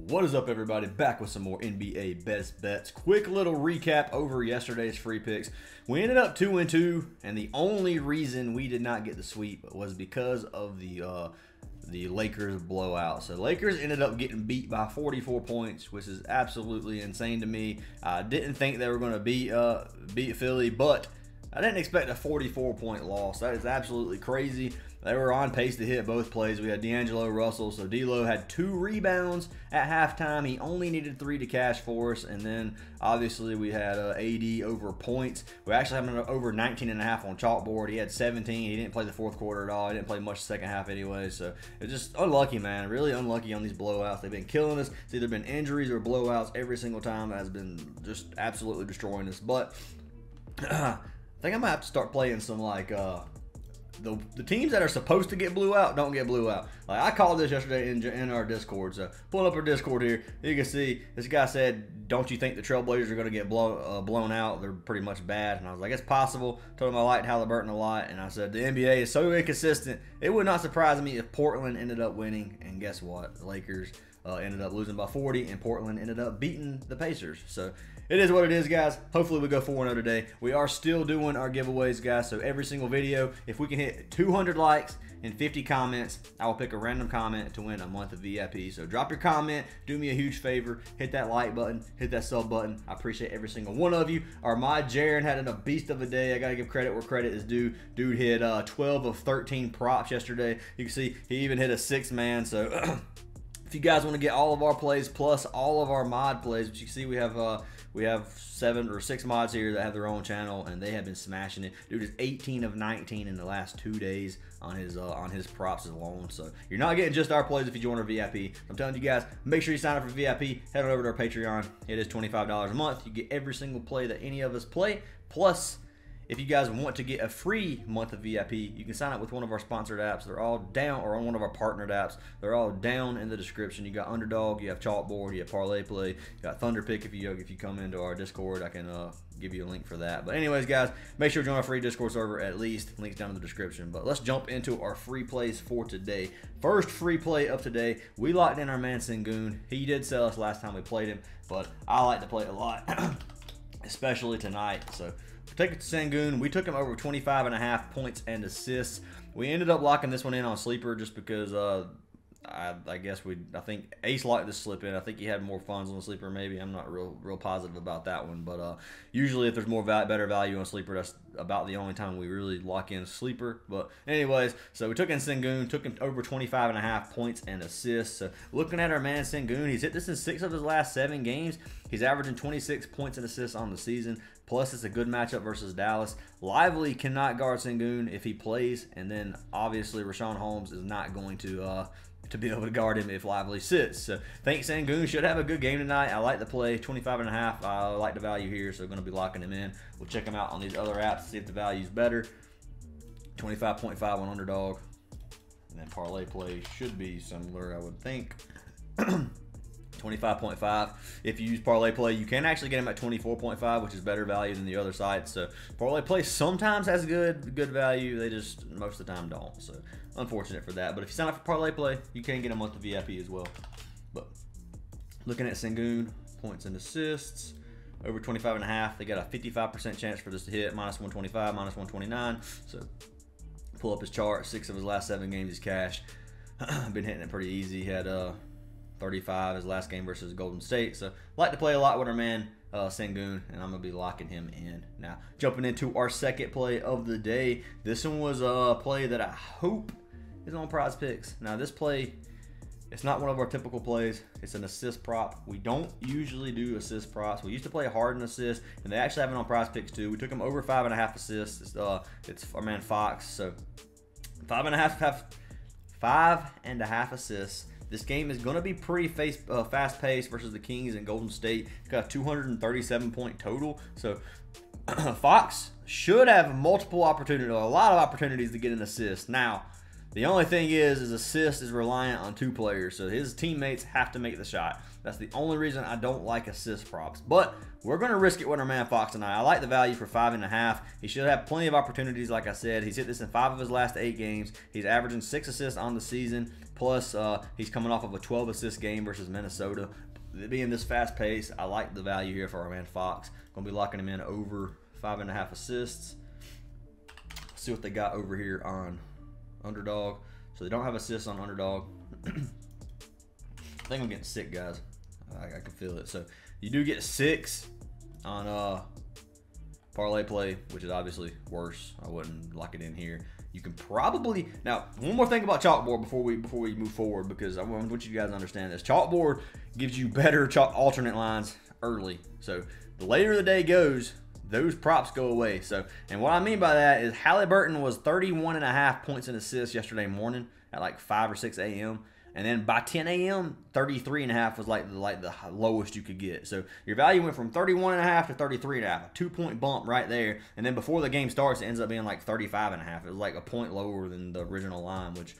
What is up, everybody? Back with some more NBA best bets. Quick little recap over yesterday's free picks. We ended up 2-2, and the only reason we did not get the sweep was because of the Lakers blowout. So Lakers ended up getting beat by 44 points, which is absolutely insane to me. I didn't think they were going to beat Philly, but I didn't expect a 44-point loss. That is absolutely crazy. They were on pace to hit both plays. We had D'Angelo Russell. So D'Lo had 2 rebounds at halftime. He only needed 3 to cash for us. And then, obviously, we had AD over points. We actually had him over 19.5 on chalkboard. He had 17. He didn't play the fourth quarter at all. He didn't play much the second half anyway. So it's just unlucky, man. Really unlucky on these blowouts. They've been killing us. It's either been injuries or blowouts every single time. That has been just absolutely destroying us. But I think I'm going to have to start playing some, like, the teams that are supposed to get blew out don't get blew out. Like I called this yesterday in our Discord. So pulling up our Discord here, you can see this guy said, "Don't you think the Trailblazers are going to get blown out? They're pretty much bad." And I was like, "It's possible." Told him I liked Halliburton a lot, and I said the NBA is so inconsistent. It would not surprise me if Portland ended up winning. And guess what? The Lakers ended up losing by 40, and Portland ended up beating the Pacers. So it is what it is, guys. Hopefully we go 4-0 today. We are still doing our giveaways, guys. So every single video, if we can hit 200 likes and 50 comments, I will pick a random comment to win a month of VIP. So drop your comment. Do me a huge favor. Hit that like button. Hit that sub button. I appreciate every single one of you. Our mod Jaron had a beast of a day. I got to give credit where credit is due. Dude hit 12 of 13 props yesterday. You can see he even hit a 6-man. So if you guys want to get all of our plays plus all of our mod plays, which you can see we have 7 or 6 mods here that have their own channel, and they have been smashing it. Dude is 18 of 19 in the last 2 days on his props alone. So you're not getting just our plays if you join our VIP. I'm telling you guys, make sure you sign up for VIP. Head on over to our Patreon. It is $25 a month. You get every single play that any of us play. Plus, if you guys want to get a free month of VIP, you can sign up with one of our sponsored apps. They're all down, or on one of our partnered apps. They're all down in the description. You got Underdog, you have Chalkboard, you have Parlay Play, you got ThunderPick. If you come into our Discord, I can give you a link for that. But anyways, guys, make sure you join our free Discord server at least. Links down in the description. But let's jump into our free plays for today. First free play of today, we locked in our man Sengun. He did sell us last time we played him, but I like to play it a lot, especially tonight. So take it to Sengun. We took him over 25.5 points and assists. We ended up locking this one in on sleeper just because I think Ace liked to slip in. I think he had more funds on the sleeper maybe. I'm not real positive about that one, but usually if there's more better value on sleeper, that's about the only time we really lock in sleeper. But anyways, so we took in Sengun, took him over 25.5 points and assists. So looking at our man Sengun, he's hit this in 6 of his last 7 games. He's averaging 26 points and assists on the season. Plus, it's a good matchup versus Dallas. Lively cannot guard Sengun if he plays, and then obviously Rashawn Holmes is not going to be able to guard him if Lively sits. So I think Sengun should have a good game tonight. I like the play, 25.5. I like the value here, so we're going to be locking him in. We'll check him out on these other apps to see if the value is better. 25.5 on Underdog, and then Parlay Play should be similar, I would think. 25.5. If you use Parlay Play, you can actually get him at 24.5, which is better value than the other sites. So Parlay Play sometimes has good value. They just most of the time don't. So unfortunate for that. But if you sign up for Parlay Play, you can get a month of VIP as well. But looking at Sengun, points and assists, over 25.5. They got a 55% chance for this to hit, minus 125, minus 129. So pull up his chart. 6 of his last 7 games he's cashed. Been hitting it pretty easy. He had 35 his last game versus Golden State. So like to play a lot with our man Sengun, and I'm gonna be locking him in. Now jumping into our second play of the day. This one was a play that I hope is on Prizepicks. Now this play, it's not one of our typical plays. It's an assist prop. We don't usually do assist props. We used to play Harden assist, and they actually have it on Prizepicks too. We took him over 5.5 assists. It's our man Fox. So 5.5 assists. This game is going to be pretty fast-paced versus the Kings and Golden State. He's got a 237-point total. So Fox should have multiple opportunities, a lot of opportunities to get an assist. Now, The only thing is assist is reliant on 2 players, so his teammates have to make the shot. That's the only reason I don't like assist props. But we're going to risk it with our man Fox tonight. I like the value for 5.5. He should have plenty of opportunities, like I said. He's hit this in 5 of his last 8 games. He's averaging 6 assists on the season. Plus, he's coming off of a 12-assist game versus Minnesota. Being this fast pace, I like the value here for our man Fox. Going to be locking him in over 5.5 assists. Let's see what they got over here on Underdog. So they don't have assists on Underdog. I think I'm getting sick, guys. I can feel it. So you do get 6 on parlay play, which is obviously worse. I wouldn't lock it in here. You can probably, now one more thing about Chalkboard before we move forward, because I want you guys to understand this. Chalkboard gives you better alternate lines early. So the later the day goes, those props go away. So, and what I mean by that is Halliburton was 31.5 points and assists yesterday morning at like 5 or 6 a.m. And then by 10 a.m., 33.5 was like the lowest you could get. So your value went from 31.5 to 33.5, a 2-point bump right there. And then before the game starts, it ends up being like 35.5. It was like a point lower than the original line, which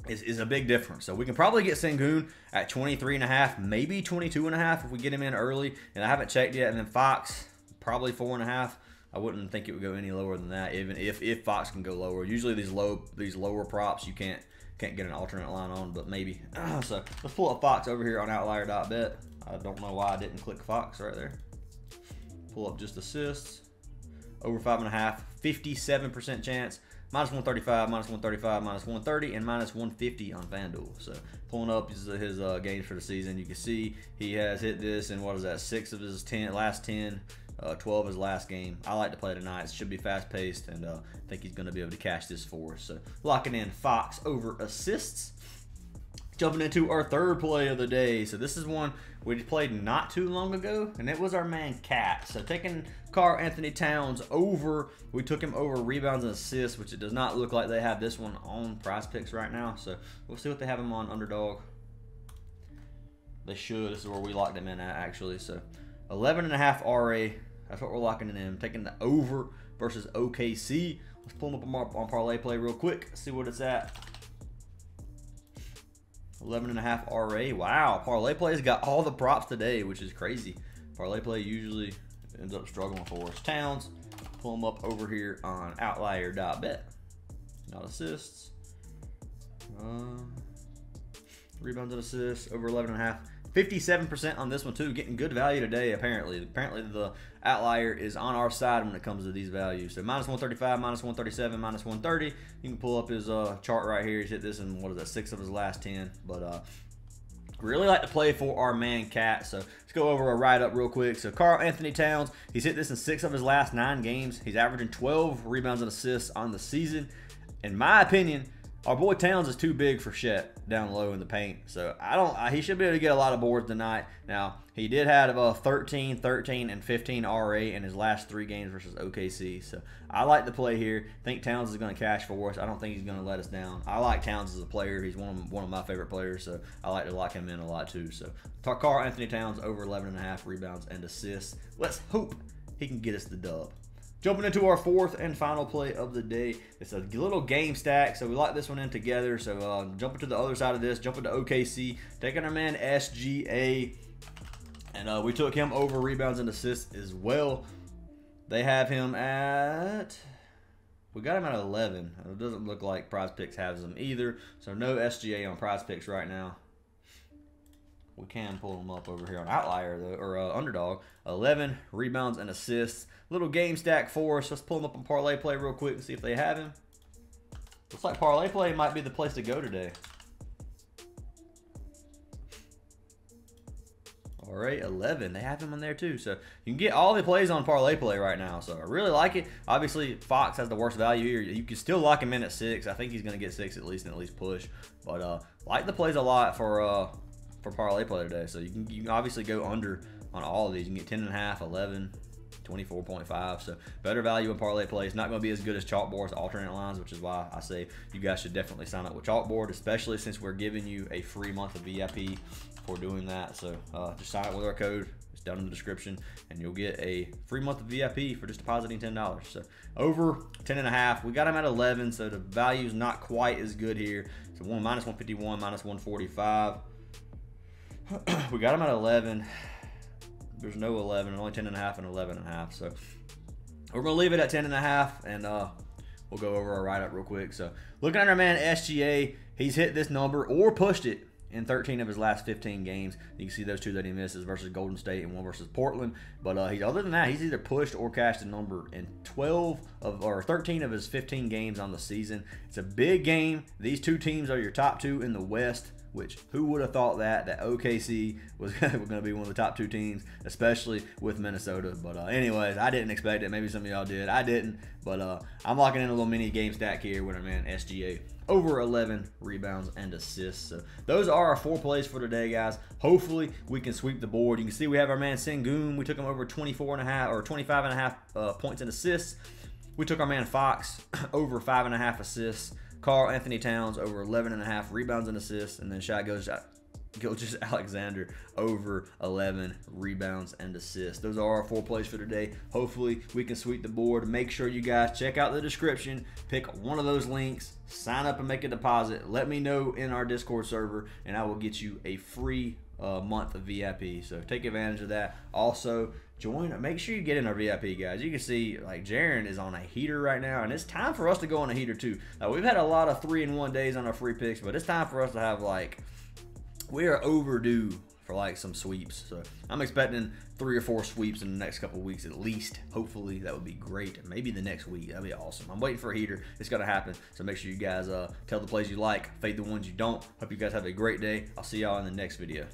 is a big difference. So we can probably get Sengun at 23.5, maybe 22.5 if we get him in early. And I haven't checked yet. And then Fox, probably 4.5. I wouldn't think it would go any lower than that, even if Fox can go lower. Usually these lower props you can't get an alternate line on, but maybe. So let's pull up Fox over here on OUTLIER.bet. I don't know why I didn't click Fox right there. Pull up just assists. Over 5.5, 57% chance. Minus 135, minus 135, minus 130, and minus 150 on FanDuel. So pulling up his games for the season, you can see he has hit this in, what is that, 6 of his last 10. 12 his last game. I like to play tonight. It should be fast paced, and I think he's going to be able to cash this for us. So locking in Fox over assists. Jumping into our third play of the day. So this is one we played not too long ago, and it was our man Cat. So taking Karl Anthony Towns over, we took him over rebounds and assists, which it does not look like they have this one on Prizepicks right now. So we'll see what they have him on Underdog. They should. This is where we locked him in at, actually. So 11.5 RA. That's what we're locking it in. Taking the over versus OKC. Let's pull him up on parlay play real quick. See what it's at. 11.5 RA. Wow, parlay play's got all the props today, which is crazy. Parlay play usually ends up struggling for us. Towns, pull him up over here on OUTLIER.bet. Not assists. Rebounds and assists over 11.5. 57% on this one too, getting good value today. Apparently the Outlier is on our side when it comes to these values. So minus 135, minus 137, minus 130. You can pull up his chart right here. He's hit this in, what is that, 6 of his last 10. But really like to play for our man Cat. So let's go over a write up real quick. So Karl Anthony Towns, he's hit this in 6 of his last 9 games. He's averaging 12 rebounds and assists on the season. In my opinion, our boy Towns is too big for Chet down low in the paint. So he should be able to get a lot of boards tonight. Now, he did have 13, 13, and 15 RA in his last 3 games versus OKC. So I like the play here. I think Towns is going to cash for us. I don't think he's going to let us down. I like Towns as a player. He's one of my favorite players, so I like to lock him in a lot too. So Karl Anthony Towns over 11.5 rebounds and assists. Let's hope he can get us the dub. Jumping into our fourth and final play of the day. It's a little game stack, so we lock this one in together. So jumping to the other side of this, jumping to OKC, taking our man SGA, and we took him over rebounds and assists as well. They have him at, we got him at 11. It doesn't look like Prizepicks has him either, so no SGA on Prizepicks right now. We can pull him up over here on OUTLIER, though, or Underdog. 11 rebounds and assists. Little game stack for us. Let's pull him up on Parlay Play real quick and see if they have him. Looks like Parlay Play might be the place to go today. All right, 11. They have him on there too. So you can get all the plays on Parlay Play right now. So I really like it. Obviously, Fox has the worst value here. You can still lock him in at 6. I think he's going to get 6 at least and at least push. But like the plays a lot for Parlay Play today. So you can obviously go under on all of these. You can get 10.5, 11, 24.5. So better value in Parlay Play. It's not going to be as good as Chalkboard's alternate lines, which is why I say you guys should definitely sign up with Chalkboard, especially since we're giving you a free month of VIP for doing that. So just sign up with our code. It's down in the description, and you'll get a free month of VIP for just depositing $10. So over 10.5. We got him at 11, so the value is not quite as good here. So minus 151, minus 145. We got him at 11. There's no 11, only 10.5 and 11.5. So we're gonna leave it at 10.5, and we'll go over our write-up real quick. So looking at our man SGA, he's hit this number or pushed it in 13 of his last 15 games. You can see those 2 that he misses versus Golden State and 1 versus Portland. But other than that, he's either pushed or cashed a number in 13 of his 15 games on the season. It's a big game. These 2 teams are your top 2 in the West, which who would have thought that OKC was going to be one of the top 2 teams, especially with Minnesota. But anyways, I didn't expect it. Maybe some of y'all did. I didn't. But I'm locking in a little mini game stack here with our man SGA. Over 11 rebounds and assists. So those are our 4 plays for today, guys. Hopefully we can sweep the board. You can see we have our man Sengun. We took him over 24.5 or 25.5 points and assists. We took our man Fox over 5.5 assists. Karl Anthony Towns over 11.5 rebounds and assists, and then Shai Gilgeous-Alexander over 11 rebounds and assists. Those are our 4 plays for today. Hopefully we can sweep the board. Make sure you guys check out the description, pick one of those links, sign up and make a deposit. Let me know in our Discord server, and I will get you a free month of VIP. So take advantage of that. Also, make sure you get in our VIP, guys. You can see like Jaren is on a heater right now, and it's time for us to go on a heater too. Now, we've had a lot of 3-in-1 days on our free picks, but it's time for us to have we are overdue for some sweeps. So I'm expecting 3 or 4 sweeps in the next couple of weeks at least. Hopefully that would be great. Maybe the next week, that'd be awesome. I'm waiting for a heater. It's gonna happen. So make sure you guys tell the plays you like, fade the ones you don't. Hope you guys have a great day. I'll see y'all in the next video.